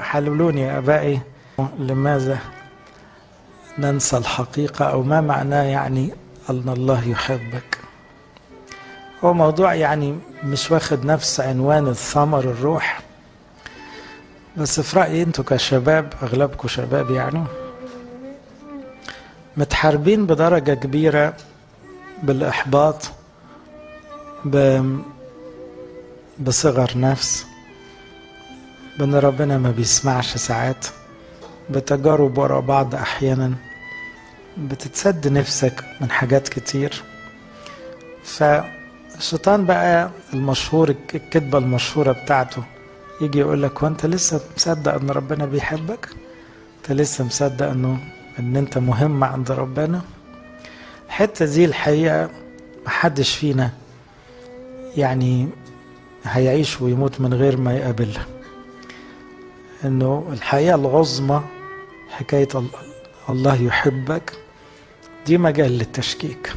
حللوني يا أبائي لماذا ننسى الحقيقة، أو ما معناه يعني أن الله يحبك. هو موضوع يعني مش واخد نفس عنوان الثمر الروح، بس في رأيي انتوا كشباب، أغلبكم شباب يعني، متحاربين بدرجة كبيرة بالإحباط، بصغر نفس، بأن ربنا ما بيسمعش ساعات، بتجارب ورا بعض أحيانا، بتتسد نفسك من حاجات كتير. فالشيطان بقى المشهور، الكذبة المشهورة بتاعته، يجي يقول لك: وانت لسه مصدق ان ربنا بيحبك؟ انت لسه مصدق ان انت مهم عند ربنا؟ الحتة دي الحقيقة محدش فينا يعني هيعيش ويموت من غير ما يقابلها. انه الحقيقة العظمى حكاية الله يحبك دي مجال للتشكيك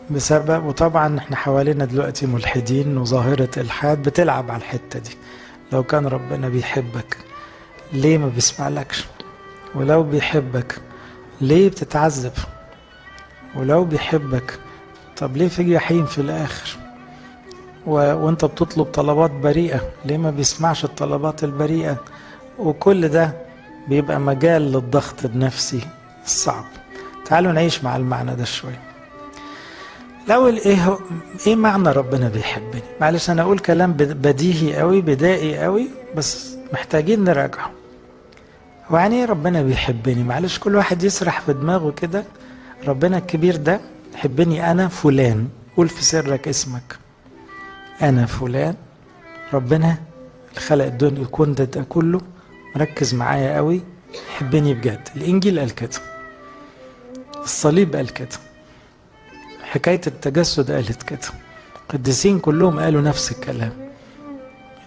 بسبب، وطبعا احنا حوالينا دلوقتي ملحدين وظاهرة الحاد بتلعب على الحتة دي. لو كان ربنا بيحبك ليه ما بيسمعلكش؟ ولو بيحبك ليه بتتعذب؟ ولو بيحبك طب ليه في جحيم في الاخر؟ وانت بتطلب طلبات بريئة، ليه ما بيسمعش الطلبات البريئة؟ وكل ده بيبقى مجال للضغط النفسي الصعب. تعالوا نعيش مع المعنى ده شوية. الأول ايه معنى ربنا بيحبني؟ معلش انا اقول كلام بديهي قوي، بدائي قوي، بس محتاجين نراجعه. هو يعني ايه ربنا بيحبني؟ معلش كل واحد يسرح في دماغه كده. ربنا الكبير ده يحبني انا فلان، قول في سرك اسمك، انا فلان. ربنا اللي خلق الدنيا الكون ده كله مركز معايا قوي، يحبني بجد. الانجيل قال كده، الصليب قال كده، حكاية التجسد قالت كده، القديسين كلهم قالوا نفس الكلام.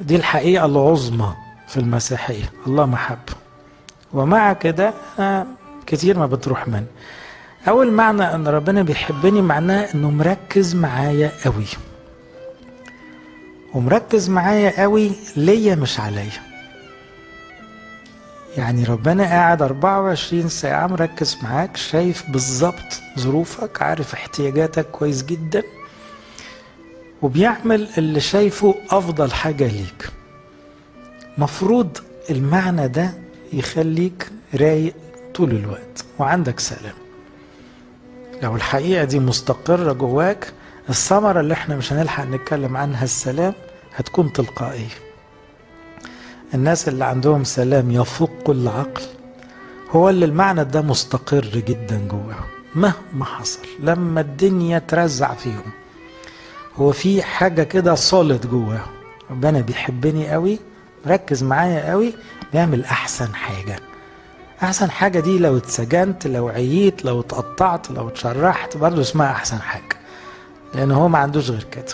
دي الحقيقة العظمى في المسيحية، الله محبة. ومع كده كتير ما بتروح منه. أول معنى أن ربنا بيحبني معناه أنه مركز معايا قوي، ومركز معايا قوي ليا مش عليا. يعني ربنا قاعد 24 ساعة مركز معاك، شايف بالظبط ظروفك، عارف احتياجاتك كويس جدا، وبيعمل اللي شايفه أفضل حاجة ليك. مفروض المعنى ده يخليك رايق طول الوقت وعندك سلام. لو الحقيقة دي مستقرة جواك، الثمرة اللي احنا مش هنلحق نتكلم عنها، السلام، هتكون تلقائية. الناس اللي عندهم سلام يفوق العقل هو اللي المعنى ده مستقر جدا جواهم مهما حصل. لما الدنيا ترزع فيهم هو في حاجة كده صالت جواهم، ربنا بيحبني قوي، مركز معايا قوي، بيعمل أحسن حاجة. أحسن حاجة دي لو اتسجنت، لو عييت، لو اتقطعت، لو اتشرحت، برضو اسمها أحسن حاجة، لأن هو ما عندوش غير كده.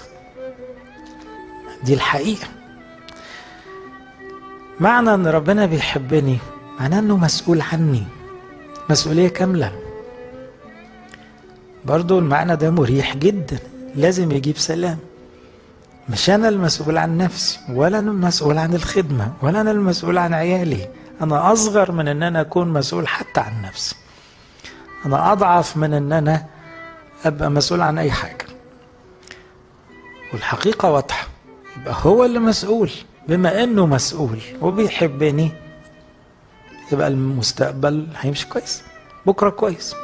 دي الحقيقة. معنى أن ربنا بيحبني معناه أنه مسؤول عني مسؤولية كاملة. برضو المعنى ده مريح جدا، لازم يجيب سلام. مش أنا المسؤول عن نفسي، ولا أنا المسؤول عن الخدمة، ولا أنا المسؤول عن عيالي. أنا أصغر من أن أنا أكون مسؤول حتى عن نفسي. أنا أضعف من أن أنا أبقى مسؤول عن أي حاجة. والحقيقة واضحة، يبقى هو اللي مسؤول. بما أنه مسؤول وبيحبني، يبقى المستقبل هيمشي كويس، بكرة كويس،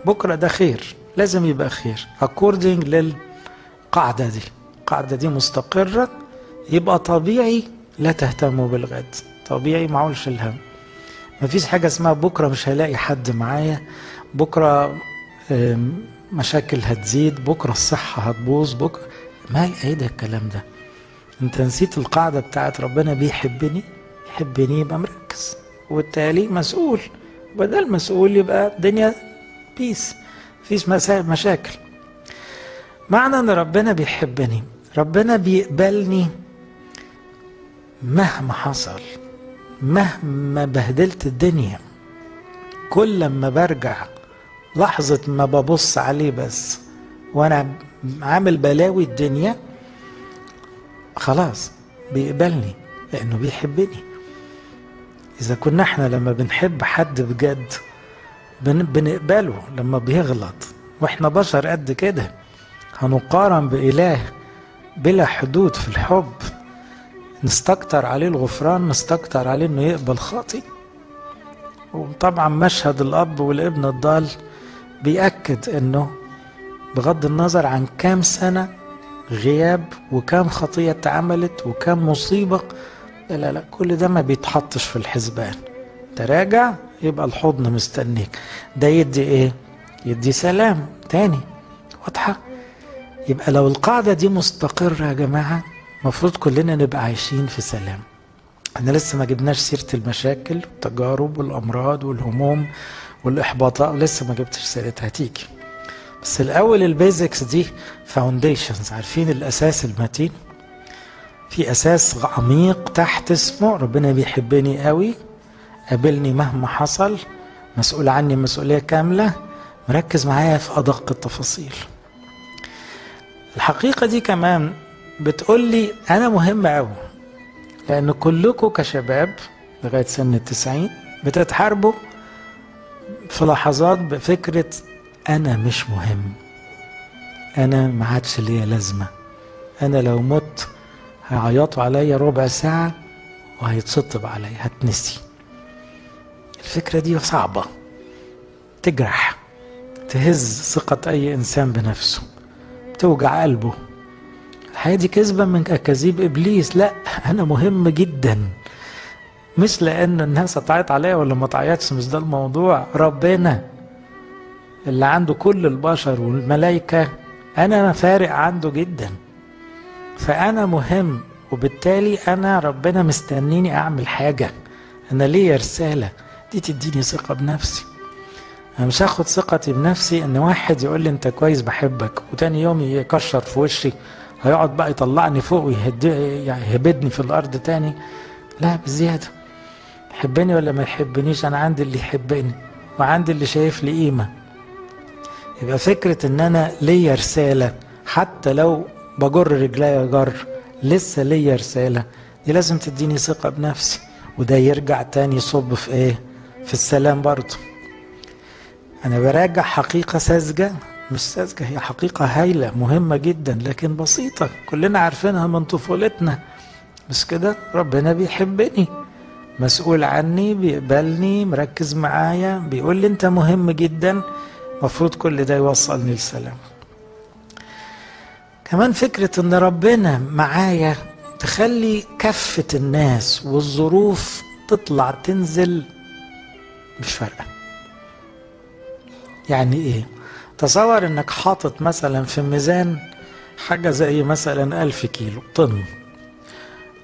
بكرة ده خير، لازم يبقى خير according للقاعدة دي. القاعدة دي مستقرة، يبقى طبيعي لا تهتموا بالغد. طبيعي معولش الهم. مفيش حاجة اسمها بكرة مش هلاقي حد معايا، بكرة مشاكل هتزيد، بكرة الصحة هتبوظ، بكرة ما ايه ده الكلام ده؟ انت نسيت القاعدة بتاعت ربنا بيحبني. يحبني يبقى مركز، وبالتالي مسؤول. بدل مسؤول يبقى الدنيا بيس، مفيش مشاكل. معنى ان ربنا بيحبني، ربنا بيقبلني مهما حصل، مهما بهدلت الدنيا. كل ما برجع لحظة ما ببص عليه بس وانا عامل بلاوي الدنيا، خلاص بيقبلني لأنه بيحبني. إذا كنا احنا لما بنحب حد بجد بنقبله لما بيغلط، واحنا بشر قد كده، هنقارن بإله بلا حدود في الحب، نستكتر عليه الغفران، نستكتر عليه انه يقبل خاطئ. وطبعا مشهد الأب والابن الضال بيأكد انه بغض النظر عن كام سنة غياب وكام خطية اتعملت وكام مصيبة، لا لا كل ده ما بيتحطش في الحسبان. تراجع يبقى الحضن مستنيك. ده يدي ايه؟ يدي سلام تاني. واضحة؟ يبقى لو القاعدة دي مستقرة يا جماعة، مفروض كلنا نبقى عايشين في سلام. احنا لسه ما جبناش سيرة المشاكل والتجارب والأمراض والهموم والإحباطات، لسه ما جبتش سيرتها، هتيجي. بس الأول البيزكس دي فاونديشنز، عارفين الأساس المتين؟ في أساس عميق تحت اسمه ربنا بيحبني قوي، قابلني مهما حصل، مسؤول عني مسؤولية كاملة، مركز معايا في أدق التفاصيل. الحقيقة دي كمان بتقول لي أنا مهم قوي، لأن كلكم كشباب لغاية سن 90 بتتحاربوا في لحظات بفكرة أنا مش مهم، أنا ما عادش ليا لازمة، أنا لو مت هيعيطوا عليا ربع ساعة وهيتسطب عليا، هتنسي. الفكرة دي صعبة، تجرح، تهز ثقة أي إنسان بنفسه، توجع قلبه. الحياة دي كذبة من أكاذيب إبليس. لا، أنا مهم جدا، مش لأن الناس هتعيط عليا ولا ما تعيطش، مش ده الموضوع. ربنا اللي عنده كل البشر والملائكة أنا فارق عنده جدا، فأنا مهم، وبالتالي أنا ربنا مستنيني أعمل حاجة، أنا ليا رسالة. دي تديني ثقة بنفسي. أنا مش هاخد ثقتي بنفسي إن واحد يقول لي أنت كويس بحبك وتاني يوم يكشر في وشي، هيقعد بقى يطلعني فوق ويهبدني في الأرض تاني. لا، بزيادة. يحبني ولا ما يحبنيش، أنا عندي اللي يحبني وعندي اللي شايف لي قيمة. يبقى فكرة إن أنا ليا رسالة، حتى لو بجر رجلي جر لسه ليا رسالة، دي لازم تديني ثقة بنفسي. وده يرجع تاني يصب في ايه؟ في السلام برضو. انا براجع حقيقة ساذجة، مش ساذجة، هي حقيقة هايلة مهمة جدا لكن بسيطة، كلنا عارفينها من طفولتنا. بس كده ربنا بيحبني، مسؤول عني، بيقبلني، مركز معايا، بيقول لي انت مهم جدا. مفروض كل ده يوصلني للسلام. كمان فكرة ان ربنا معايا تخلي كفة الناس والظروف تطلع تنزل مش فارقة. يعني ايه؟ تصور انك حاطط مثلا في ميزان حاجة زي مثلا 1000 كيلو طن،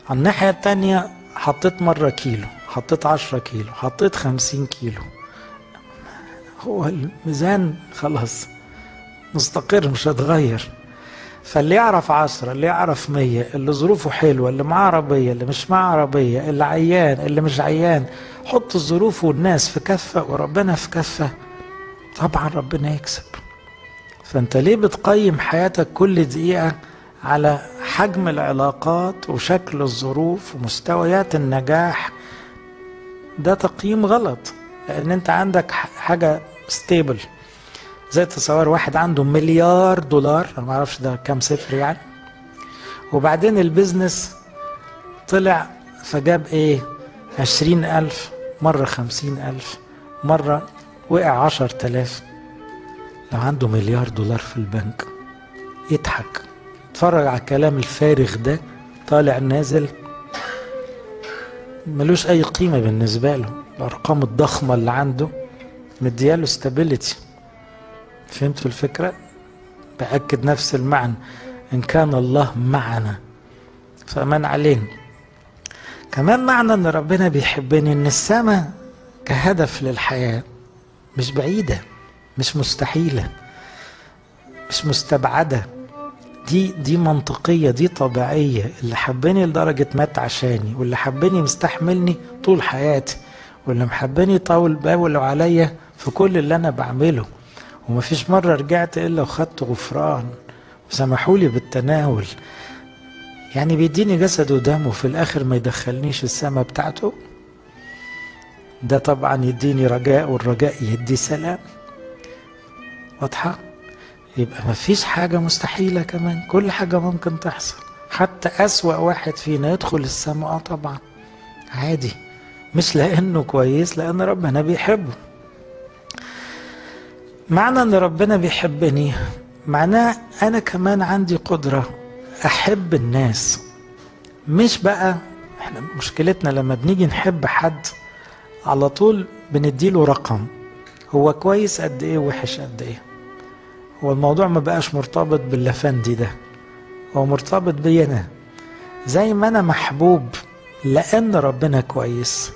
على الناحية التانية حطيت مرة كيلو، حطيت 10 كيلو، حطيت 50 كيلو، هو الميزان خلاص مستقر مش هتغير. فاللي يعرف 10، اللي يعرف 100، اللي ظروفه حلوة، اللي معاه عربية، اللي مش معاه عربية، اللي عيان، اللي مش عيان، حط الظروف والناس في كفة وربنا في كفة، طبعا ربنا يكسب. فانت ليه بتقيم حياتك كل دقيقة على حجم العلاقات وشكل الظروف ومستويات النجاح؟ ده تقييم غلط، لان انت عندك حاجة ستيبل. زي تصور واحد عنده $1 مليار، انا ما اعرفش ده كام صفر يعني، وبعدين البيزنس طلع فجاب ايه 20,000 مرة 50,000 مرة وقع 10,000. لو عنده $1 مليار في البنك يضحك، اتفرج على الكلام الفارغ ده طالع نازل، ملوش اي قيمة بالنسبة له. الارقام الضخمة اللي عنده مدياله stability. فهمت الفكرة؟ بأكد نفس المعنى، إن كان الله معنا فمن علينا. كمان معنى إن ربنا بيحبني إن السماء كهدف للحياة مش بعيدة، مش مستحيلة، مش مستبعدة، دي منطقية، دي طبيعية. اللي حبني لدرجة مات عشاني، واللي حبني مستحملني طول حياتي، واللي محبني يطول باله عليا في كل اللي أنا بعمله، ومفيش مرة رجعت إلا وخدت غفران وسمحولي بالتناول. يعني بيديني جسد ودم وفي الاخر ما يدخلنيش السماء بتاعته. ده طبعا يديني رجاء، والرجاء يدي سلام. واضحة؟ يبقى ما فيش حاجة مستحيلة، كمان كل حاجة ممكن تحصل. حتى أسوأ واحد فينا يدخل السماء طبعا عادي، مش لأنه كويس، لأن ربنا بيحبه. معنى أن ربنا بيحبني معناه أنا كمان عندي قدرة أحب الناس. مش بقى احنا مشكلتنا لما بنيجي نحب حد على طول بنديله رقم، هو كويس قد ايه وحش قد ايه. هو الموضوع ما بقاش مرتبط باللفندي ده، هو مرتبط بي انا. زي ما انا محبوب لان ربنا كويس،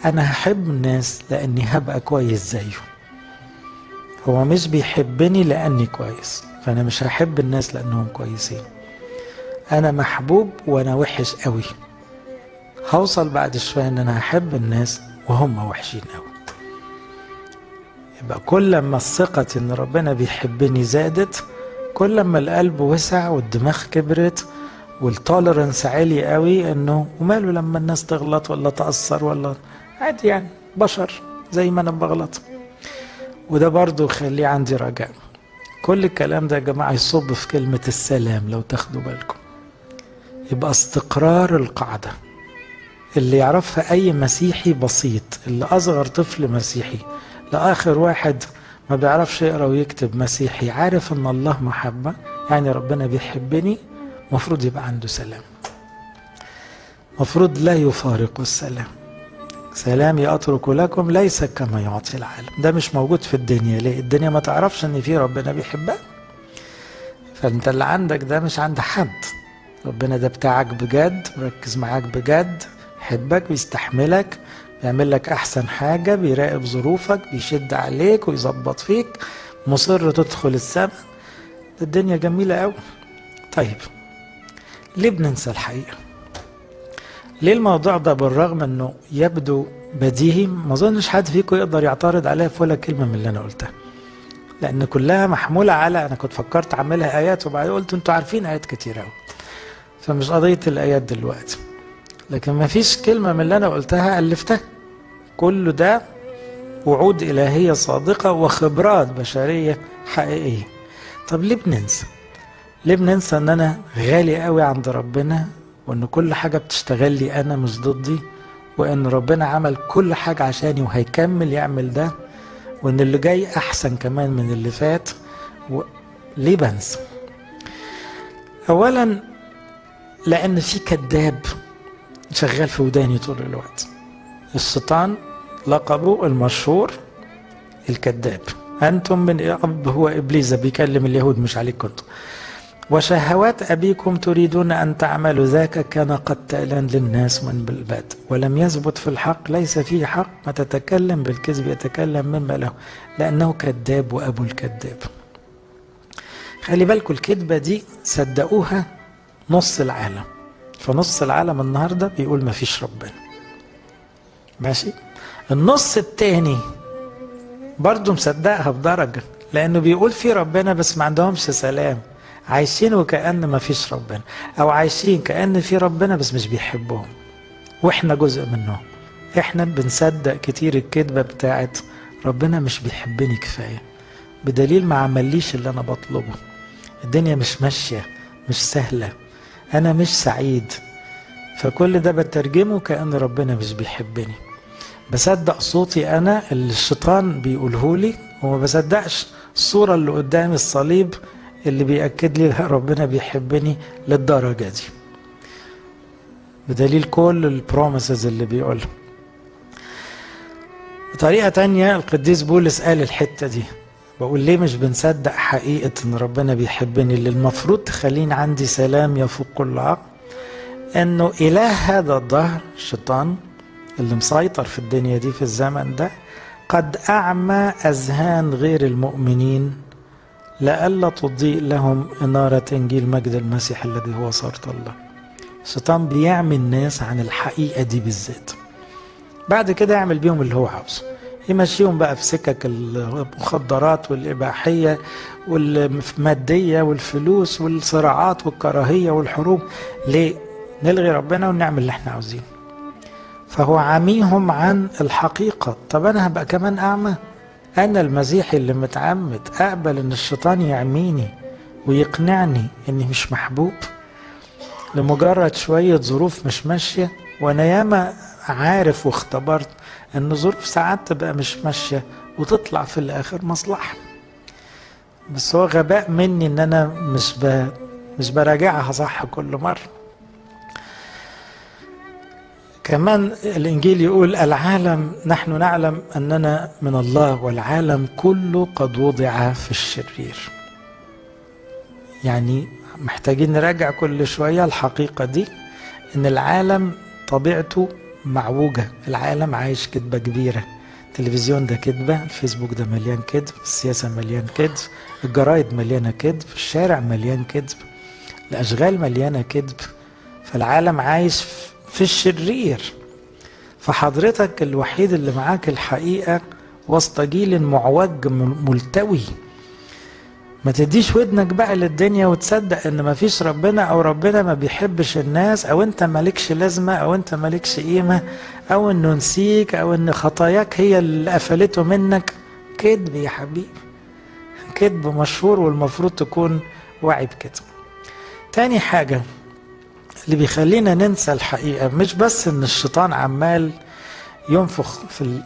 انا هحب الناس لاني هبقى كويس زيه. هو مش بيحبني لاني كويس، فانا مش هحب الناس لانهم كويسين. انا محبوب وانا وحش قوي، هوصل بعد شوية ان انا هحب الناس وهم وحشين قوي. يبقى كل ما الثقة ان ربنا بيحبني زادت، كل ما القلب وسع والدماغ كبرت والتولرنس عالي قوي، انه وماله لما الناس تغلط ولا تأثر ولا عادي، يعني بشر زي ما انا بغلط. وده برضو يخلي عندي رجاء. كل الكلام ده يا جماعة يصب في كلمة السلام لو تاخدوا بالكم. يبقى استقرار القاعدة اللي يعرفها أي مسيحي بسيط، اللي أصغر طفل مسيحي لآخر واحد ما بيعرفش يقرأ ويكتب مسيحي، عارف أن الله محبة، يعني ربنا بيحبني، مفروض يبقى عنده سلام. مفروض لا يفارق السلام. سلامي أترك لكم ليس كما يعطي العالم. ده مش موجود في الدنيا. ليه؟ الدنيا ما تعرفش أن في ربنا بيحبها، فأنت اللي عندك ده مش عند حد. ربنا ده بتاعك بجد، مركز معاك بجد، يحبك، بيستحملك، بيعمل لك احسن حاجة، بيراقب ظروفك، بيشد عليك ويظبط فيك، مصر تدخل السماء. الدنيا جميلة قوي. طيب ليه بننسى الحقيقة؟ ليه الموضوع ده بالرغم انه يبدو بديهي ما اظنش حد فيكم يقدر يعترض عليها في ولا كلمة من اللي انا قلتها، لان كلها محمولة على، انا كنت فكرت اعملها ايات وبعدين قلت انتوا عارفين ايات كتير قوي، فمش قضية الايات دلوقتي. لكن ما فيش كلمة من اللي أنا قلتها ألفتها، كل ده وعود إلهية صادقة وخبرات بشرية حقيقية. طب ليه بننسى؟ ليه بننسى أن أنا غالي قوي عند ربنا، وأن كل حاجة بتشتغل لي أنا مش ضدي، وأن ربنا عمل كل حاجة عشاني وهيكمل يعمل ده، وأن اللي جاي أحسن كمان من اللي فات. ليه بنسى؟ أولا لأن في كذاب شغال في وداني طول الوقت. الشيطان لقبه المشهور الكذاب. أنتم من أب هو إبليس، بيكلم اليهود مش عليكم كنتم. وشهوات أبيكم تريدون أن تعملوا ذاك كان قتالا للناس من بالباد ولم يثبت في الحق، ليس فيه حق، ما تتكلم بالكذب يتكلم مما له، لأنه كذاب وأبو الكذاب. خلي بالكم الكذبة دي صدقوها نص العالم، فنص العالم النهاردة بيقول ما فيش ربنا، ماشي. النص التاني برضو مصدقها بدرجة، لأنه بيقول في ربنا بس ما عندهمش سلام، عايشين وكأن ما فيش ربنا، أو عايشين كأن في ربنا بس مش بيحبهم، وإحنا جزء منهم. إحنا بنصدق كتير الكذبة بتاعت ربنا مش بيحبني كفاية، بدليل ما عمليش اللي أنا بطلبه، الدنيا مش ماشية، مش سهلة، أنا مش سعيد، فكل ده بترجمه كأن ربنا مش بيحبني. بصدق صوتي أنا اللي الشيطان بيقوله لي، وما بصدقش الصورة اللي قدامي الصليب اللي بيأكد لي ربنا بيحبني للدرجة دي، بدليل كل البروميسز اللي بيقولها. بطريقة تانية القديس بولس قال الحتة دي، بقول ليه مش بنصدق حقيقة ان ربنا بيحبني اللي المفروض تخليني عندي سلام يفوق كل عقل، انه اله هذا الدهر الشيطان اللي مسيطر في الدنيا دي في الزمن ده قد اعمى اذهان غير المؤمنين لئلا تضيء لهم انارة انجيل مجد المسيح الذي هو صورة الله. الشيطان بيعمي الناس عن الحقيقة دي بالذات، بعد كده يعمل بيهم اللي هو عاوزه، يمشيهم بقى في سكك المخدرات والإباحية والمادية والفلوس والصراعات والكراهية والحروب. ليه؟ نلغي ربنا ونعمل اللي احنا عاوزينه. فهو عميهم عن الحقيقة. طب أنا هبقى كمان أعمى؟ أنا المسيحي اللي متعمد أقبل إن الشيطان يعميني ويقنعني إني مش محبوب لمجرد شوية ظروف مش ماشية؟ وأنا ياما عارف واختبرت إن ظروف ساعات تبقى مش ماشية وتطلع في الآخر مصلحة. بس هو غباء مني إن أنا مش براجعها صح كل مرة. كمان الإنجيل يقول العالم، نحن نعلم أننا من الله والعالم كله قد وضع في الشرير. يعني محتاجين نراجع كل شوية الحقيقة دي، إن العالم طبيعته معوجة. العالم عايش كذبة كبيرة، التلفزيون ده كذبة، الفيسبوك ده مليان كذب، السياسة مليان كذب، الجرايد مليانة كذب، الشارع مليان كذب، الأشغال مليانة كذب. فالعالم عايش في الشرير. فحضرتك الوحيد اللي معاك الحقيقة وسط جيل معوج ملتوي. ما تديش ودنك بقى للدنيا وتصدق ان ما فيش ربنا، او ربنا ما بيحبش الناس، او انت مالكش لازمة، او انت مالكش قيمة، او انه نسيك، او ان خطاياك هي اللي قفلته منك. كذب يا حبيبي، كذب مشهور، والمفروض تكون واعي بكده. تاني حاجة اللي بيخلينا ننسى الحقيقة، مش بس ان الشيطان عمال ينفخ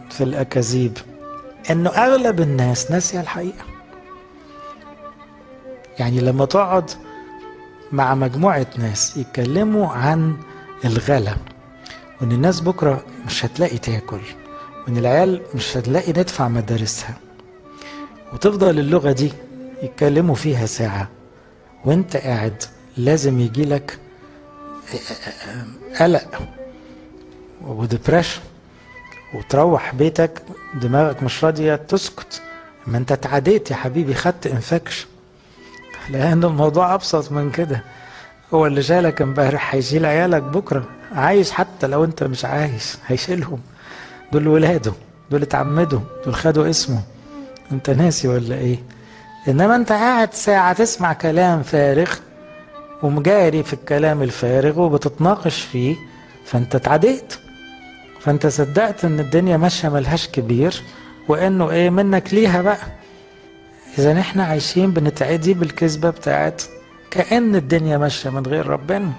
في الأكاذيب، انه اغلب الناس ناسية الحقيقة. يعني لما تقعد مع مجموعة ناس يتكلموا عن الغلا، وان الناس بكرة مش هتلاقي تاكل، وان العيال مش هتلاقي ندفع مدارسها، وتفضل اللغة دي يتكلموا فيها ساعة، وانت قاعد لازم يجيلك قلق ودبريشن، وتروح بيتك دماغك مش راضية تسكت. ما انت اتعديت يا حبيبي، خدت انفكشن. لان الموضوع ابسط من كده. هو اللي شالك امبارح هيشيل عيالك بكرة، عايش حتى لو انت مش عايش هيشيلهم. دول ولاده، دول اتعمدوا، دول خدوا اسمه. انت ناسي ولا ايه؟ انما انت قاعد ساعة تسمع كلام فارغ ومجاري في الكلام الفارغ وبتتناقش فيه، فانت اتعديت. فانت صدقت ان الدنيا ماشية ملهاش كبير، وانه ايه منك ليها بقى. اذا احنا عايشين بنتعدي بالكذبة بتاعت كأن الدنيا ماشية من غير ربنا.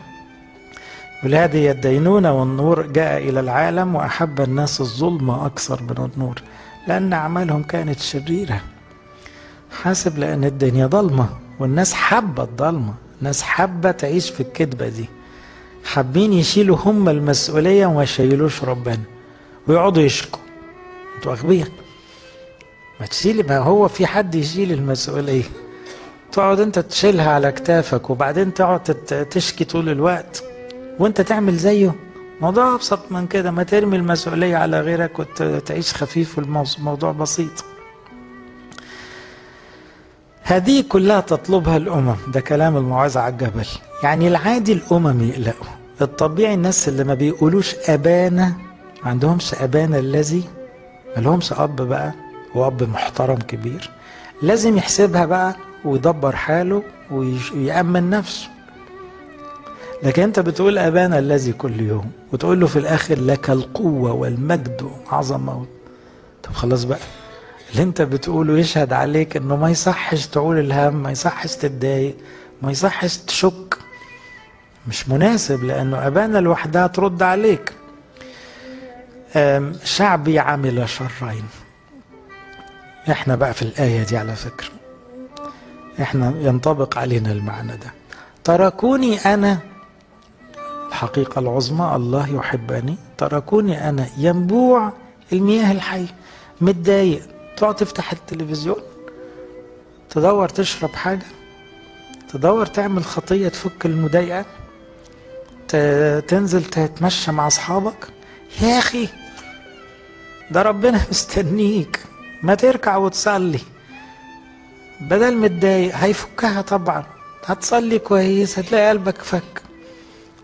ولهذه الدينونة والنور جاء الى العالم، واحب الناس الظلم اكثر من النور لان اعمالهم كانت شريرة. حاسب لان الدنيا ضلمة، والناس حابة الضلمة، الناس حابة تعيش في الكذبة دي، حابين يشيلوا هم المسؤولية وما يشيلوش ربنا، ويقعدوا يشكوا. انتوا اغبياء، ما تشيل، ما هو في حد يشيل المسؤولية؟ تقعد انت تشيلها على كتافك وبعدين تقعد تشكي طول الوقت وانت تعمل زيه؟ موضوع ابسط من كده. ما ترمي المسؤولية على غيرك وتعيش خفيف، والموضوع بسيط. هذه كلها تطلبها الأمم. ده كلام الموعظة على الجبل. يعني العادي الأمم يقلقوا، الطبيعي الناس اللي ما بيقولوش أبانا، ما عندهمش أبانا الذي، ما لهمش أب بقى، وأب محترم كبير، لازم يحسبها بقى ويدبر حاله ويأمن نفسه. لكن أنت بتقول أبانا الذي كل يوم، وتقول له في الآخر لك القوة والمجد وعظمة. طب خلاص بقى، اللي انت بتقوله يشهد عليك انه ما يصحش تعول الهم، ما يصحش تتضايق، ما يصحش تشك، مش مناسب، لانه ابانا لوحدها ترد عليك. شعبي عمل شرين. احنا بقى في الآية دي على فكرة احنا ينطبق علينا المعنى ده. تركوني انا، الحقيقة العظمى الله يحبني، تركوني انا ينبوع المياه الحية. متضايق تقعد تفتح التلفزيون، تدور تشرب حاجة، تدور تعمل خطية تفك المضايقة، تنزل تتمشى مع أصحابك. يا أخي ده ربنا مستنيك، ما تركع وتصلي. بدل متضايق هيفكها طبعا، هتصلي كويس هتلاقي قلبك فك.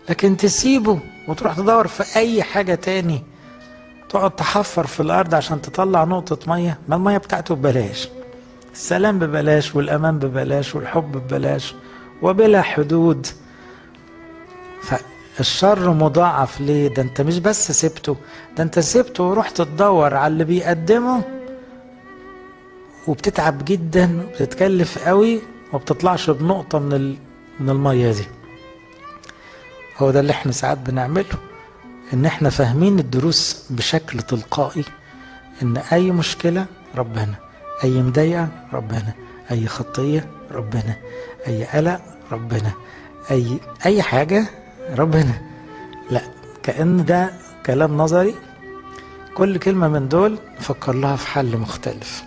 لكن تسيبه وتروح تدور في أي حاجة تاني تقعد تحفر في الارض عشان تطلع نقطة مية؟ ما المية بتاعته ببلاش، السلام ببلاش، والامان ببلاش، والحب ببلاش وبلا حدود. فالشر مضاعف ليه؟ ده انت مش بس سبته، ده انت سبته ورحت تدور على اللي بيقدمه، وبتتعب جدا وبتتكلف قوي وبتطلعش بنقطة من المية دي. هو ده اللي احنا ساعات بنعمله، ان احنا فاهمين الدروس بشكل تلقائي، ان اي مشكلة ربنا، اي مضايقة ربنا، اي خطية ربنا، اي قلق ربنا، اي حاجة ربنا. لا، كأن ده كلام نظري. كل كلمة من دول نفكر لها في حل مختلف.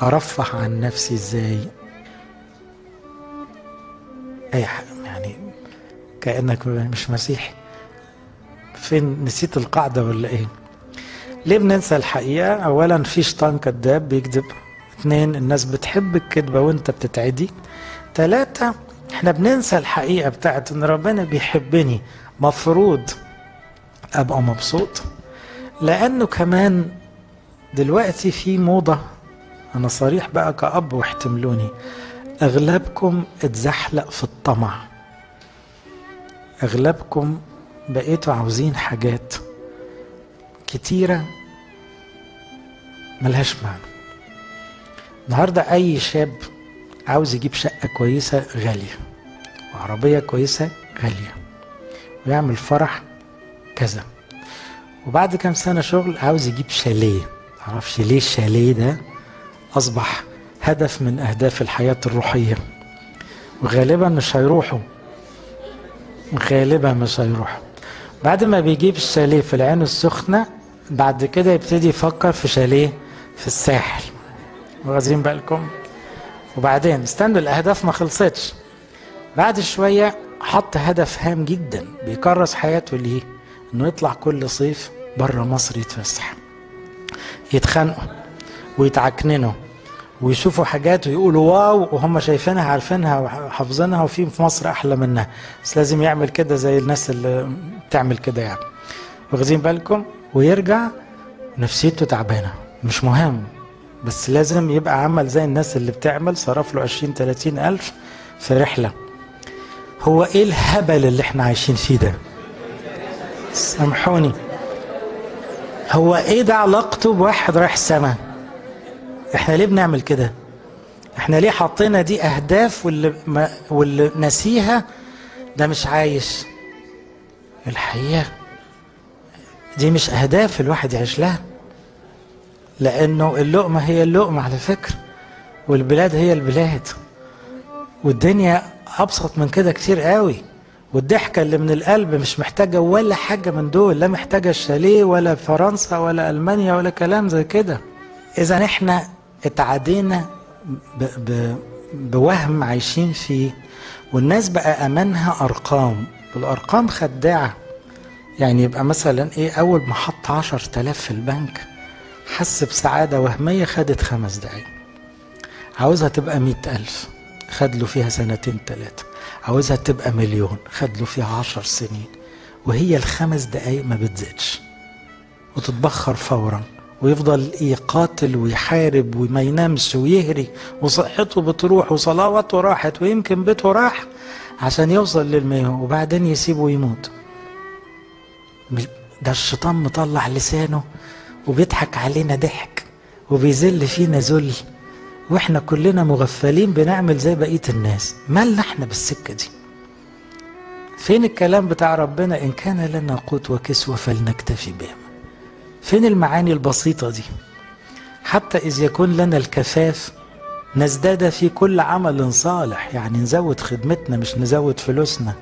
ارفه عن نفسي ازاي؟ اي حاجة يعني، كأنك مش مسيحي. فين؟ نسيت القاعدة ولا ايه؟ ليه بننسى الحقيقة؟ اولا في شيطان كذاب بيكذب، 2 الناس بتحب الكذبة وانت بتتعدي، 3 احنا بننسى الحقيقة بتاعت ان ربنا بيحبني، مفروض ابقى مبسوط. لانه كمان دلوقتي في موضة، انا صريح بقى كأب واحتملوني، اغلبكم اتزحلق في الطمع، اغلبكم بقيتوا عاوزين حاجات كتيرة ملهاش معنى. النهاردة اي شاب عاوز يجيب شقة كويسة غالية، وعربية كويسة غالية، ويعمل فرح كذا، وبعد كام سنة شغل عاوز يجيب شاليه. معرفش ليه الشاليه ده أصبح هدف من أهداف الحياة الروحية، وغالبا مش هيروحوا، غالبا مش هيروحوا. بعد ما بيجيب الشاليه في العين السخنة، بعد كده يبتدي يفكر في شاليه في الساحل. واخدين بالكم؟ وبعدين استنوا، الأهداف ما خلصتش. بعد شوية حط هدف هام جدا بيكرس حياته ليه، انه يطلع كل صيف بره مصر يتفسح. يتخانقوا ويتعكننوا ويشوفوا حاجات ويقولوا واو، وهم شايفينها عارفينها وحافظينها، وفي مصر احلى منها، بس لازم يعمل كده زي الناس اللي بتعمل كده يعني. واخدين بالكم؟ ويرجع نفسيته تعبانه. مش مهم، بس لازم يبقى عمل زي الناس اللي بتعمل، صرف له 20-30 ألف في رحلة. هو ايه الهبل اللي احنا عايشين فيه ده؟ سامحوني، هو ايه ده علاقته بواحد رايح السما؟ احنا ليه بنعمل كده؟ احنا ليه حطينا دي اهداف واللي نسيها ده مش عايش؟ الحقيقة دي مش اهداف الواحد يعيش لها، لانه اللقمة هي اللقمة على فكرة، والبلاد هي البلاد، والدنيا ابسط من كده كتير قوي. والضحكة اللي من القلب مش محتاجة ولا حاجة من دول، لا محتاجة الشاليه ولا فرنسا ولا ألمانيا ولا كلام زي كده. إذا احنا اتعادينا بوهم عايشين فيه، والناس بقى أمانها أرقام، والأرقام خداعة. يعني يبقى مثلا ايه، أول ما حط 10,000 في البنك حس بسعادة وهمية، خدت 5 دقايق. عاوزها تبقى 100,000، خد له فيها 2-3. عاوزها تبقى 1,000,000، خد له فيها 10 سنين. وهي ال5 دقايق ما بتزيدش، وتتبخر فورا، ويفضل يقاتل ويحارب وما ينامش ويهري، وصحته بتروح وصلاواته راحت ويمكن بيته راح عشان يوصل لل100، وبعدين يسيبه ويموت. ده الشيطان مطلع لسانه وبيضحك علينا ضحك وبيذل فينا ذل، واحنا كلنا مغفلين بنعمل زي بقية الناس. مالنا احنا بالسكة دي؟ فين الكلام بتاع ربنا إن كان لنا قوت وكسوة فلنكتفي بهم؟ فين المعاني البسيطة دي؟ حتى إذ يكون لنا الكفاف نزداد في كل عمل صالح، يعني نزود خدمتنا مش نزود فلوسنا.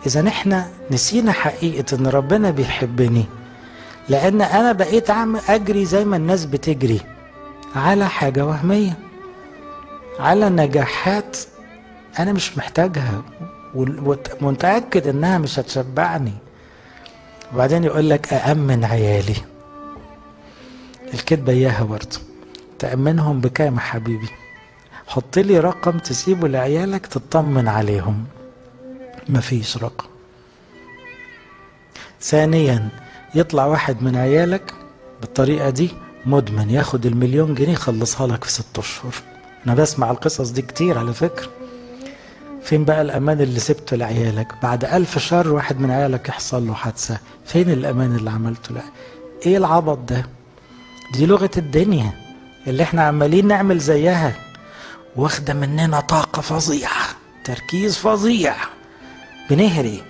إذا احنا نسينا حقيقة إن ربنا بيحبني، لأن أنا بقيت أجري زي ما الناس بتجري على حاجة وهمية، على نجاحات أنا مش محتاجها ومتأكد إنها مش هتشبعني. وبعدين يقول لك أأمن عيالي. الكدبة إياها برضه. تأمنهم بكام يا حبيبي؟ حط لي رقم تسيبه لعيالك تطمن عليهم. مفيش رقم. ثانيا، يطلع واحد من عيالك بالطريقة دي مدمن، ياخد ال1,000,000 جنيه يخلصها لك في 6 أشهر. أنا بسمع القصص دي كتير على فكرة. فين بقى الأمان اللي سبته لعيالك؟ بعد 1000 شهر واحد من عيالك يحصل له حادثة، فين الأمان اللي عملته له؟ إيه العبط ده؟ دي لغة الدنيا اللي احنا عمالين نعمل زيها، واخدة مننا طاقة فظيعة، تركيز فظيع، بنهري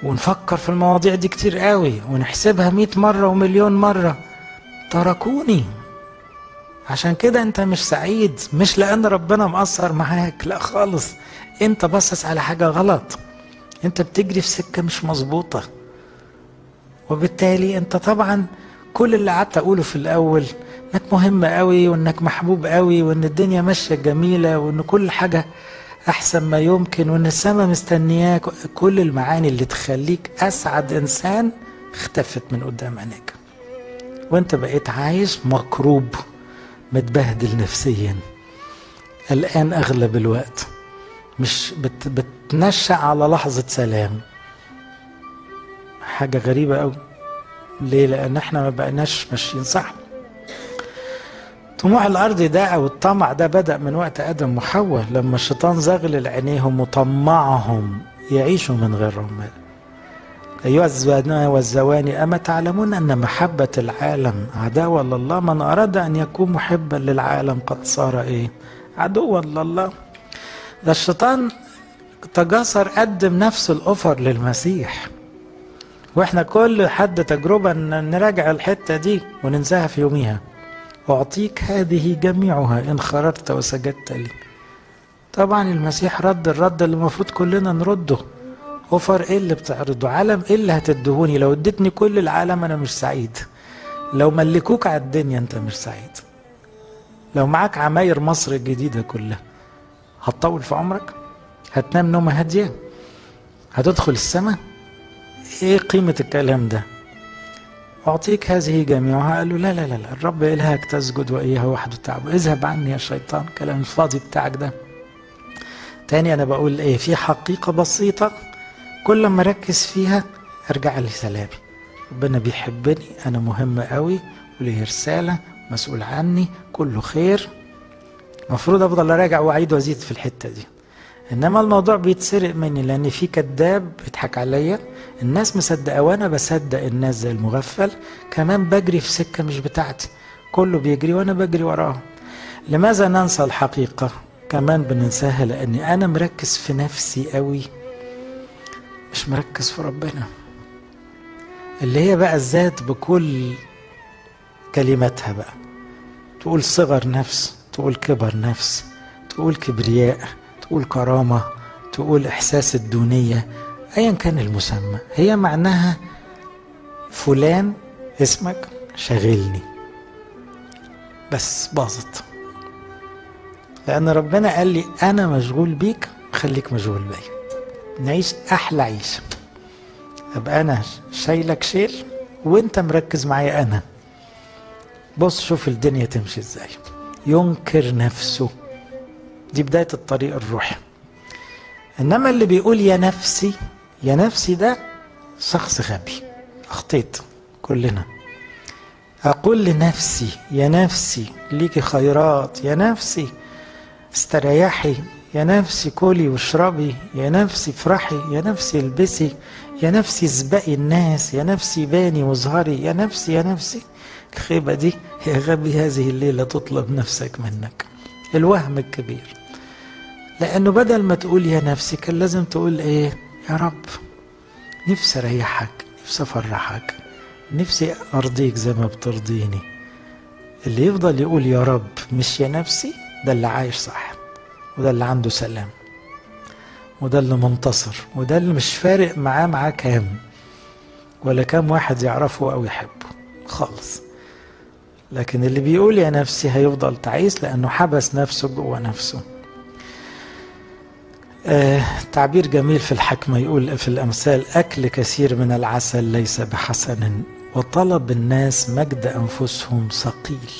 ونفكر في المواضيع دي كتير قوي ونحسبها 100 مرة ومليون مرة. تركوني. عشان كده انت مش سعيد، مش لأن ربنا مقصر معاك، لا خالص، انت باصص على حاجة غلط، انت بتجري في سكة مش مظبوطة. وبالتالي انت طبعا كل اللي قعدت اقوله في الاول انك مهم قوي وانك محبوب قوي وان الدنيا ماشية جميلة وان كل حاجة احسن ما يمكن وان السماء مستنياك، كل المعاني اللي تخليك اسعد انسان اختفت من قدام عينيك، وانت بقيت عايش مكروب متبهدل نفسيا الان اغلب الوقت، مش بتنشأ على لحظة سلام. حاجة غريبة قوي. ليه؟ لان احنا ما بقناش ماشيين صح. طموح الارض ده او الطمع ده بدأ من وقت ادم وحواء، لما الشيطان زغلل عينيهم وطمعهم يعيشوا من غير رمال. ايها الزواني والزواني اما تعلمون ان محبة العالم عداوة لله، من اراد ان يكون محبا للعالم قد صار ايه؟ عدوا لله. ده الشيطان تجاسر قدم نفس الاوفر للمسيح، واحنا كل حد تجربة نراجع الحتة دي وننساها في يوميها. أعطيك هذه جميعها إن خررت وسجدت لي. طبعا المسيح رد الرد اللي المفروض كلنا نرده. أوفر إيه اللي بتعرضه؟ عالم إيه اللي هتدهوني؟ لو اديتني كل العالم أنا مش سعيد. لو ملكوك على الدنيا أنت مش سعيد. لو معاك عماير مصر الجديدة كلها هتطول في عمرك؟ هتنام نومة هادية؟ هتدخل السماء؟ إيه قيمة الكلام ده؟ أعطيك هذه جميعها. قال له لا لا لا لا، الرب إلهك تسجد وإياه وحده تعبد. اذهب عني يا شيطان، كلام الفاضي بتاعك ده. تاني أنا بقول إيه؟ في حقيقة بسيطة كل ما أركز فيها أرجع لي سلامي. ربنا بيحبني، أنا مهم قوي وليه رسالة، مسؤول عني، كله خير. المفروض أفضل أراجع وأعيد وأزيد في الحتة دي. إنما الموضوع بيتسرق مني لأن في كذاب بيضحك عليا، الناس مصدقة وأنا بصدق الناس زي المغفل، كمان بجري في سكة مش بتاعتي، كله بيجري وأنا بجري وراه. لماذا ننسى الحقيقة؟ كمان بننساها لأني أنا مركز في نفسي قوي، مش مركز في ربنا، اللي هي بقى الذات بكل كلماتها بقى. تقول صغر نفس، تقول كبر نفس، تقول كبرياء، تقول كرامة، تقول إحساس الدونية، أيا كان المسمى، هي معناها فلان اسمك شاغلني. بس باظت، لأن ربنا قال لي أنا مشغول بيك، خليك مشغول بيا، نعيش أحلى عيشة، أبقى أنا شايلك شيل وأنت مركز معايا أنا. بص شوف الدنيا تمشي إزاي. ينكر نفسه، دي بداية الطريق الروحي. إنما اللي بيقول يا نفسي يا نفسي ده شخص غبي. أخطيت كلنا. أقول لنفسي يا نفسي ليكي خيرات، يا نفسي استريحي، يا نفسي كلي واشربي، يا نفسي افرحي، يا نفسي البسي، يا نفسي اسبقي الناس، يا نفسي باني واظهري، يا نفسي يا نفسي. الخيبة دي يا غبي هذه الليلة تطلب نفسك منك. الوهم الكبير، لأنه بدل ما تقول يا نفسي كان لازم تقول إيه؟ يا رب نفسي أريحك، نفسي أفرحك، نفسي أرضيك زي ما بترضيني. اللي يفضل يقول يا رب مش يا نفسي، ده اللي عايش صح، وده اللي عنده سلام، وده اللي منتصر، وده اللي مش فارق معاه كام ولا كام واحد يعرفه أو يحبه خالص. لكن اللي بيقول يا نفسي هيفضل تعيس لأنه حبس نفسه جوه نفسه. تعبير جميل في الحكمة يقول في الأمثال: أكل كثير من العسل ليس بحسن، وطلب الناس مجد أنفسهم ثقيل.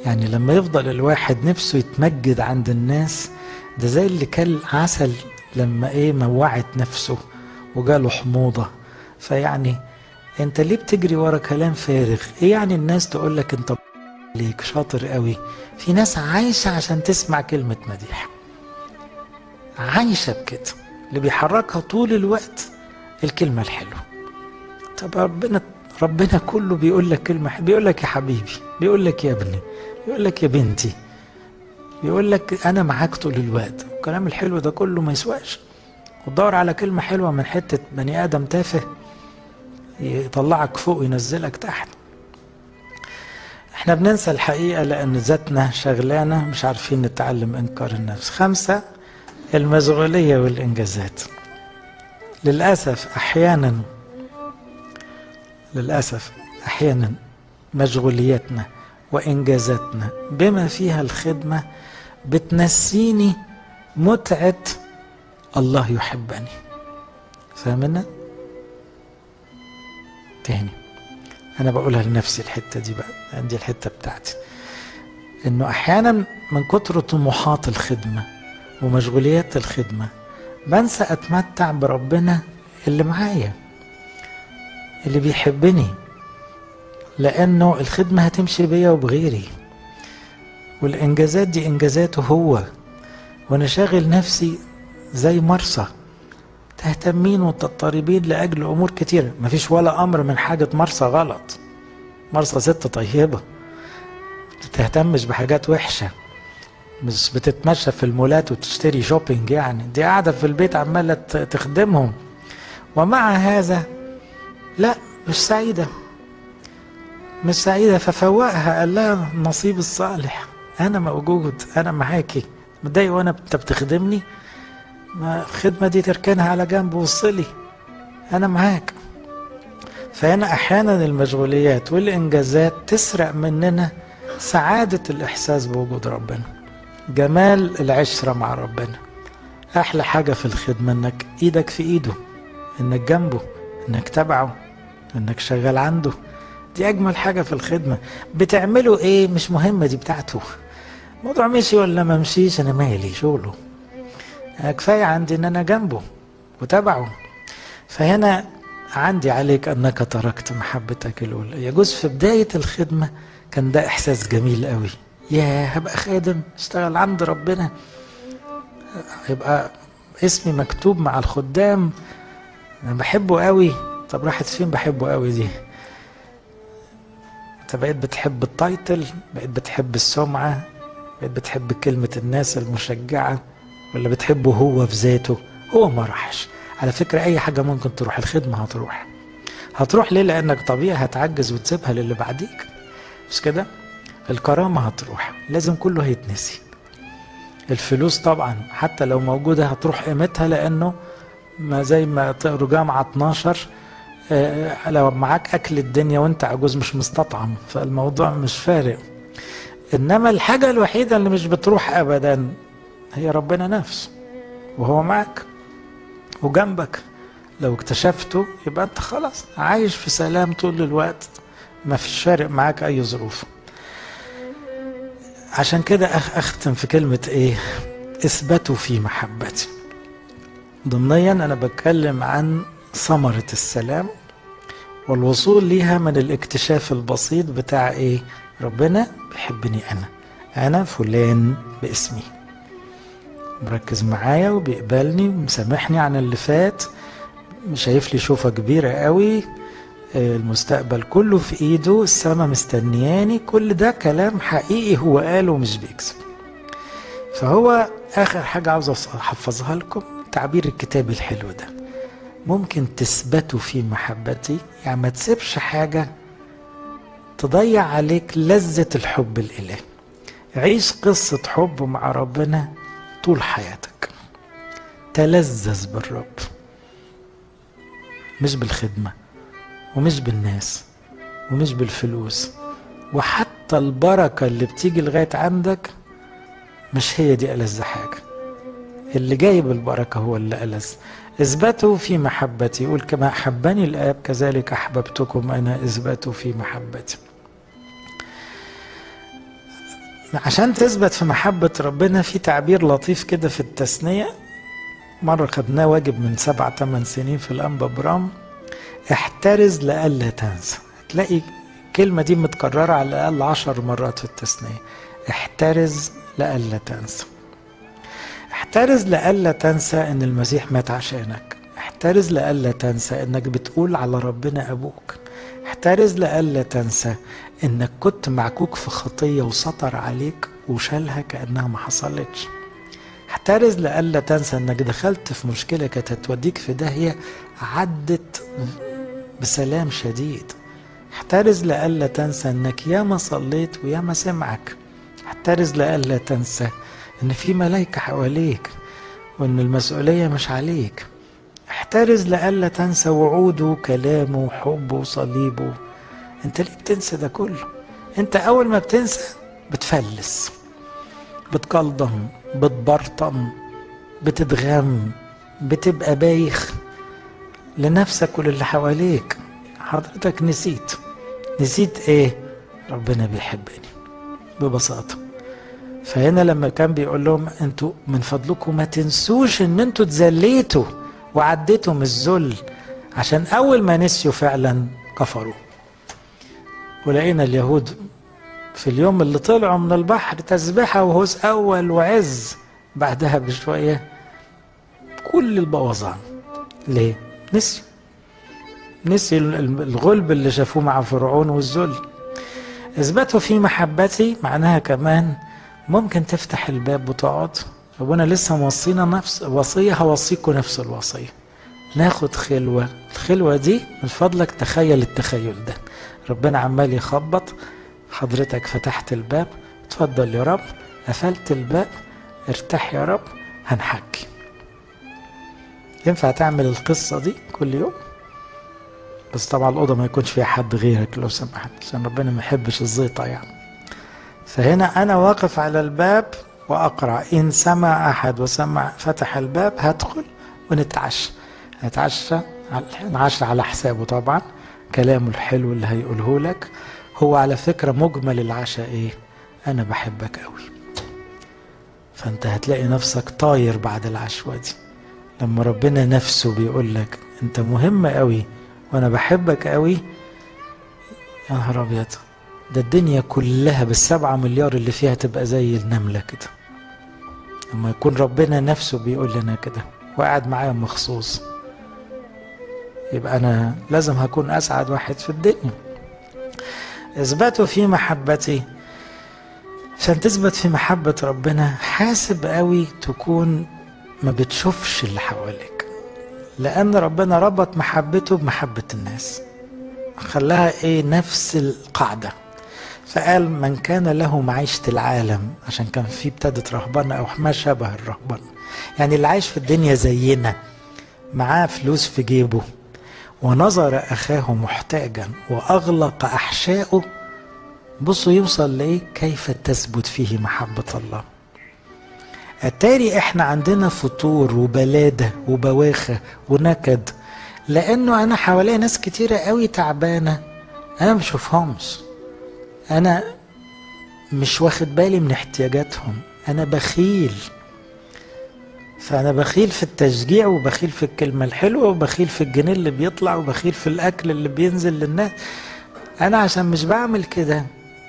يعني لما يفضل الواحد نفسه يتمجد عند الناس، ده زي اللي كل عسل لما موعت نفسه وجاله حموضة، فيعني انت ليه بتجري ورا كلام فارغ؟ ايه يعني الناس تقول لك انت ليك شاطر قوي؟ في ناس عايشة عشان تسمع كلمة مديح، عايشة بكده، اللي بيحركها طول الوقت الكلمة الحلوة. طب ربنا كله بيقول لك كلمة حلوة، بيقول لك يا حبيبي، بيقول لك يا ابني، بيقول لك يا بنتي، بيقول لك انا معاك طول الوقت. الكلام الحلو ده كله ما يسواش، وتدور على كلمة حلوة من حتة بني آدم تافه يطلعك فوق وينزلك تحت. احنا بننسى الحقيقة لأن ذاتنا شغلانة، مش عارفين نتعلم إنكار النفس. 5، المشغولية والإنجازات. للأسف أحيانا مشغولياتنا وإنجازاتنا بما فيها الخدمة بتنسيني متعة الله يحبني. فاهمنا؟ تاني أنا بقولها لنفسي الحتة دي بقى، عندي الحتة بتاعتي، إنه أحيانا من كتر طموحات الخدمة ومشغوليات الخدمة بنسى أتمتع بربنا اللي معايا، اللي بيحبني، لأنه الخدمة هتمشي بيا وبغيري، والإنجازات دي إنجازاته هو، وأنا شاغل نفسي زي مرسى تهتمين وتضطربين لأجل أمور كتيرة. مفيش ولا أمر من حاجة مرسى غلط، مرسى ست طيبة تهتمش بحاجات وحشة، مش بتتمشى في المولات وتشتري شوبينج، يعني دي قاعدة في البيت عمالة تخدمهم، ومع هذا لا مش سعيدة، مش سعيدة. ففوقها قال لها النصيب الصالح، أنا موجود، أنا معاكي، متضايق وأنا أنت بتخدمني، ما الخدمة دي تركنها على جنب وصلي، أنا معاك. فهنا أحيانا المشغوليات والإنجازات تسرق مننا سعادة الإحساس بوجود ربنا، جمال العشرة مع ربنا. أحلى حاجة في الخدمة إنك إيدك في إيده، إنك جنبه، إنك تبعه، إنك شغال عنده. دي أجمل حاجة في الخدمة. بتعمله إيه مش مهمة، دي بتاعته. موضوع مشي ولا ما مشيش أنا مالي، شغله، كفاية عندي إن أنا جنبه وتبعه. فهنا عندي عليك أنك تركت محبتك الأولى. يجوز في بداية الخدمة كان ده إحساس جميل قوي، يا هبقى خادم اشتغل عند ربنا، يبقى اسمي مكتوب مع الخدام، أنا بحبه قوي. طب راحت فين بحبه قوي دي؟ أنت بقيت بتحب التايتل، بقيت بتحب السمعة، بقيت بتحب كلمة الناس المشجعة، ولا بتحبه هو في ذاته؟ هو ما راحش. على فكرة أي حاجة ممكن تروح، الخدمة هتروح ليه؟ لأنك طبيعي هتعجز وتسيبها للي بعديك، مش كده؟ الكرامة هتروح، لازم كله هيتنسي. الفلوس طبعا حتى لو موجودة هتروح قيمتها، لأنه ما زي ما تقروا جامعة 12 لو معاك أكل الدنيا وانت عجوز مش مستطعم، فالموضوع مش فارق. إنما الحاجة الوحيدة اللي مش بتروح أبدا هي ربنا نفسه، وهو معك وجنبك. لو اكتشفته يبقى انت خلاص عايش في سلام طول الوقت، ما فيش فارق معاك اي ظروف. عشان كده اختم في كلمة ايه؟ اثبتوا في محبتي. ضمنيا انا بتكلم عن ثمرة السلام والوصول ليها من الاكتشاف البسيط بتاع ايه؟ ربنا بيحبني، انا فلان باسمي، مركز معايا وبيقبلني ومسامحني عن اللي فات، شايف لي شوفة كبيرة قوي، المستقبل كله في ايده، السما مستنياني. كل ده كلام حقيقي هو قاله مش بيكذب. فهو اخر حاجة عاوز احفظها لكم تعبير الكتاب الحلو ده، ممكن تثبتوا في محبتي، يعني ما تسيبش حاجة تضيع عليك لذة الحب الإلهي. عيش قصة حب مع ربنا طول حياتك، تلذذ بالرب، مش بالخدمة ومش بالناس ومش بالفلوس، وحتى البركة اللي بتيجي لغاية عندك مش هي دي ألذ حاجة، اللي جايب البركة هو اللي ألذ. اثبتوا في محبتي، يقول كما أحبني الآب كذلك أحببتكم أنا، اثبتوا في محبتي. عشان تثبت في محبة ربنا في تعبير لطيف كده في التثنية، مرة خدناه واجب من 7-8 سنين في الأنبا برام. احترز لألا تنسى. تلاقي الكلمة دي متكررة على الأقل 10 مرات في التثنية. احترز لألا تنسى. احترز لألا تنسى ان المسيح مات عشانك. احترز لألا تنسى انك بتقول على ربنا ابوك. احترز لألا تنسى انك كنت معكوك في خطية وسطر عليك وشالها كأنها ما حصلتش. احترز لألا تنسى انك دخلت في مشكلة كانت هتوديك في داهية عدت بسلام شديد. احترز لألا تنسى انك ياما صليت وياما سمعك. احترز لألا تنسى ان في ملايكة حواليك وان المسؤولية مش عليك. احترز لألا تنسى وعوده وكلامه وحبه وصليبه. انت ليه بتنسى ده كله؟ انت اول ما بتنسى بتفلس، بتقلضم، بتبرطم، بتتغم، بتبقى بايخ لنفسك وللي حواليك. حضرتك نسيت ايه؟ ربنا بيحبني ببساطة. فهنا لما كان بيقول لهم انتوا من فضلكم ما تنسوش ان انتوا اتذليتوا وعديتوا من الذل، عشان اول ما نسيوا فعلا كفروا. ولقينا اليهود في اليوم اللي طلعوا من البحر تسبحة وهوس اول وعز، بعدها بشوية كل البوظان. ليه؟ نسي الغلب اللي شافوه مع فرعون والذل. اثبتوا في محبتي معناها كمان ممكن تفتح الباب وتقعد. ربنا لسه موصينا نفس وصية، هوصيكم نفس الوصية. ناخد خلوة، الخلوة دي من فضلك تخيل التخيل ده، ربنا عمال يخبط، حضرتك فتحت الباب، اتفضل يا رب، قفلت الباب، ارتاح يا رب، هنحكي. ينفع تعمل القصة دي كل يوم؟ بس طبعا الأوضة ما يكونش فيها حد غيرك لو سمحت، عشان ربنا ما يحبش الزيطة يعني. فهنا أنا واقف على الباب وأقرأ، إن سمع أحد وسمع فتح الباب هدخل ونتعشى. نتعشى على حسابه طبعا، كلامه الحلو اللي هيقوله لك. هو على فكرة مجمل العشاء إيه؟ أنا بحبك قوي. فأنت هتلاقي نفسك طاير بعد العشوة دي لما ربنا نفسه بيقول لك أنت مهم قوي وأنا بحبك قوي. يا نهار أبيض، ده الدنيا كلها بال7 مليار اللي فيها تبقى زي النملة كده لما يكون ربنا نفسه بيقول لنا كده وقاعد معايا مخصوص. يبقى أنا لازم هكون أسعد واحد في الدنيا. اثبتوا في محبتي. عشان تثبت في محبة ربنا حاسب قوي تكون ما بتشوفش اللي حواليك، لأن ربنا ربط محبته بمحبة الناس، خلاها ايه؟ نفس القاعدة. فقال من كان له معيشة العالم، عشان كان في ابتدت رهبنة أو ما شبه الرهبنة، يعني اللي عايش في الدنيا زينا معاه فلوس في جيبه ونظر أخاه محتاجا وأغلق أحشائه، بصوا يوصل لإيه؟ كيف تثبت فيه محبة الله. أتاري إحنا عندنا فطور وبلادة وبواخة ونكد، لأنه أنا حوالي ناس كتيرة قوي تعبانة أنا مشوفهمش، أنا مش واخد بالي من احتياجاتهم، أنا بخيل. فأنا بخيل في التشجيع وبخيل في الكلمة الحلوة وبخيل في الجنيه اللي بيطلع وبخيل في الأكل اللي بينزل للناس. أنا عشان مش بعمل كده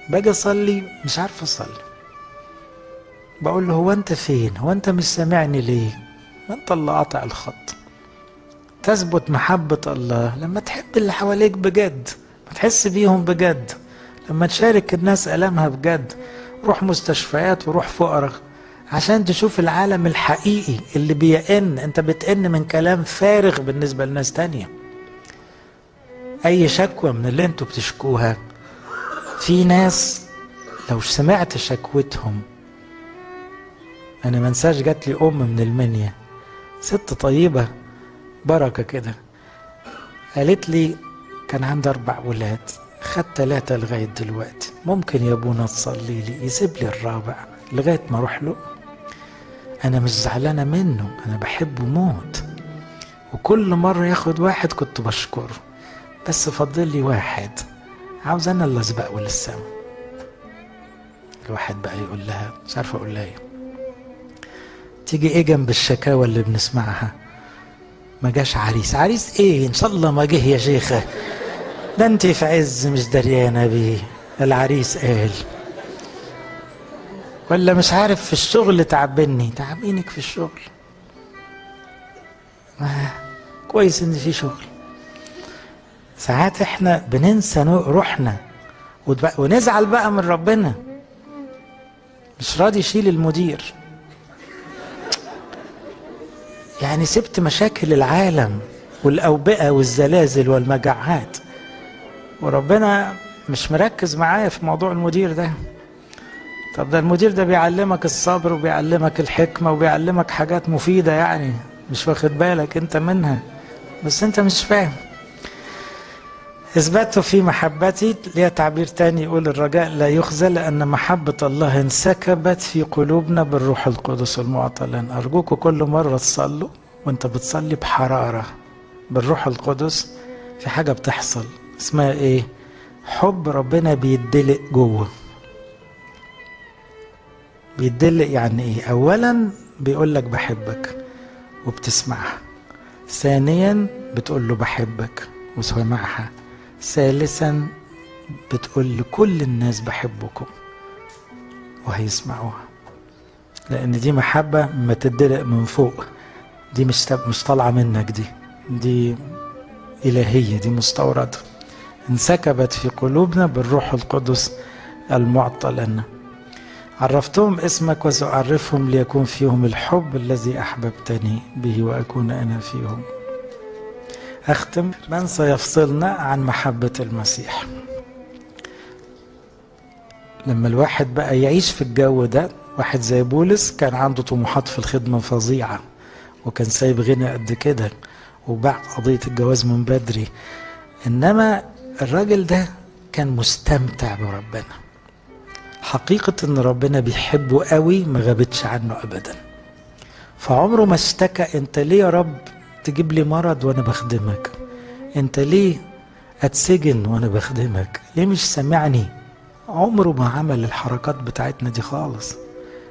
باجي أصلي مش عارف أصلي، بقول له هو أنت فين؟ هو أنت مش سامعني ليه؟ ما أنت اللي قاطع الخط. تثبت محبة الله لما تحب اللي حواليك بجد، ما تحس بيهم بجد، لما تشارك الناس ألمها بجد. روح مستشفيات وروح فقراء عشان تشوف العالم الحقيقي اللي بيئن. انت بتئن من كلام فارغ بالنسبة لناس تانية. اي شكوى من اللي انتوا بتشكوها، في ناس لو سمعت شكوتهم. انا منساش جات لي ام من المنيا، ست طيبة بركة كده، قالت لي كان عندي 4 ولاد، خدت 3 لغاية دلوقتي، ممكن يا ابونا تصلي لي يسيب لي الرابع لغاية ما اروح له؟ انا مش زعلانة منه، انا بحبه موت، وكل مرة ياخد واحد كنت بشكره، بس فضل لي واحد، عاوز انا اللي اسبقه للسما. الواحد بقى يقول لها مش عارفة اقول لها ايه، تيجي ايه جنب الشكاوى اللي بنسمعها؟ ما جاش عريس. عريس ايه ان شاء الله ما جه يا شيخة، ده انت في عز مش دريانة بيه. العريس قال. ولا مش عارف في الشغل تعبني. تعبينك في الشغل؟ كويس ان في شغل. ساعات احنا بننسى روحنا ونزعل بقى من ربنا، مش راضي يشيل المدير. يعني سبت مشاكل العالم والأوبئة والزلازل والمجاعات وربنا مش مركز معايا في موضوع المدير ده. طب ده المدير ده بيعلمك الصبر وبيعلمك الحكمة وبيعلمك حاجات مفيدة، يعني مش واخد بالك انت منها، بس انت مش فاهم. اثبتوا في محبتي، ليها تعبير تاني يقول الرجاء لا يخزى لأن محبة الله انسكبت في قلوبنا بالروح القدس المعطى لنا. أرجوكم كل مرة تصلوا وانت بتصلي بحرارة بالروح القدس، في حاجة بتحصل اسمها ايه؟ حب ربنا بيدلق جوه. بيدلق يعني ايه؟ اولا بيقول لك بحبك وبتسمعها، ثانيا بتقول له بحبك وسمعها، ثالثا بتقول لكل الناس بحبكم وهيسمعوها. لان دي محبة ما تدلق من فوق، دي مش طالعة منك، دي إلهية، دي مستوردة انسكبت في قلوبنا بالروح القدس المعطى لنا. عرفتهم اسمك وسأعرفهم ليكون فيهم الحب الذي أحببتني به وأكون أنا فيهم. أختم. من سيفصلنا عن محبة المسيح؟ لما الواحد بقى يعيش في الجو ده، واحد زي بولس كان عنده طموحات في الخدمة فظيعة وكان سايب غنى قد كده وباع قضية الجواز من بدري، إنما الراجل ده كان مستمتع بربنا. حقيقة ان ربنا بيحبه قوي ما غابتش عنه ابدا، فعمره ما اشتكى انت ليه يا رب تجيب لي مرض وانا بخدمك، انت ليه اتسجن وانا بخدمك، ليه مش سامعني. عمره ما عمل الحركات بتاعتنا دي خالص.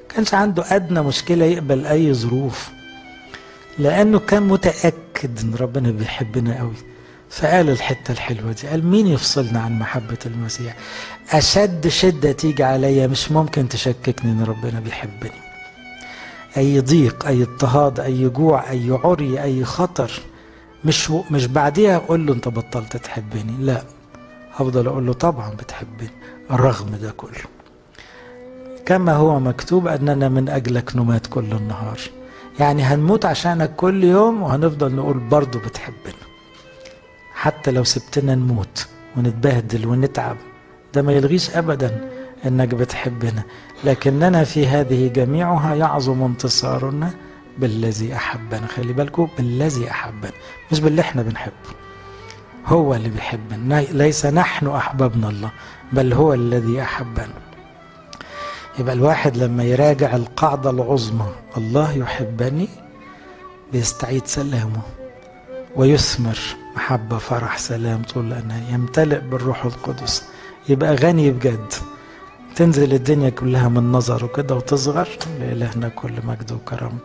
كانش عنده ادنى مشكلة يقبل اي ظروف، لانه كان متأكد ان ربنا بيحبنا قوي. فقال الحتة الحلوة دي، قال مين يفصلنا عن محبة المسيح؟ أشد شدة تيجي عليا مش ممكن تشككني إن ربنا بيحبني. أي ضيق، أي اضطهاد، أي جوع، أي عري، أي خطر، مش بعديها أقول له أنت بطلت تحبني، لا، هفضل أقول له طبعا بتحبني الرغم ده كله. كما هو مكتوب أننا من أجلك نمات كل النهار، يعني هنموت عشانك كل يوم وهنفضل نقول برضه بتحبنا. حتى لو سبتنا نموت ونتبهدل ونتعب، ده ما يلغيش أبدا أنك بتحبنا. لكننا في هذه جميعها يعظم انتصارنا بالذي أحبنا. خلي بالكم، بالذي أحبنا، مش باللي احنا بنحبه، هو اللي بيحبنا، ليس نحن أحببنا الله بل هو الذي أحبنا. يبقى الواحد لما يراجع القاعدة العظمى الله يحبني بيستعيد سلامه ويثمر محبة فرح سلام طول الأناة، يمتلئ بالروح القدس، يبقى غني بجد، تنزل الدنيا كلها من نظره كده وتصغر. لإلهنا كل مجد وكرم.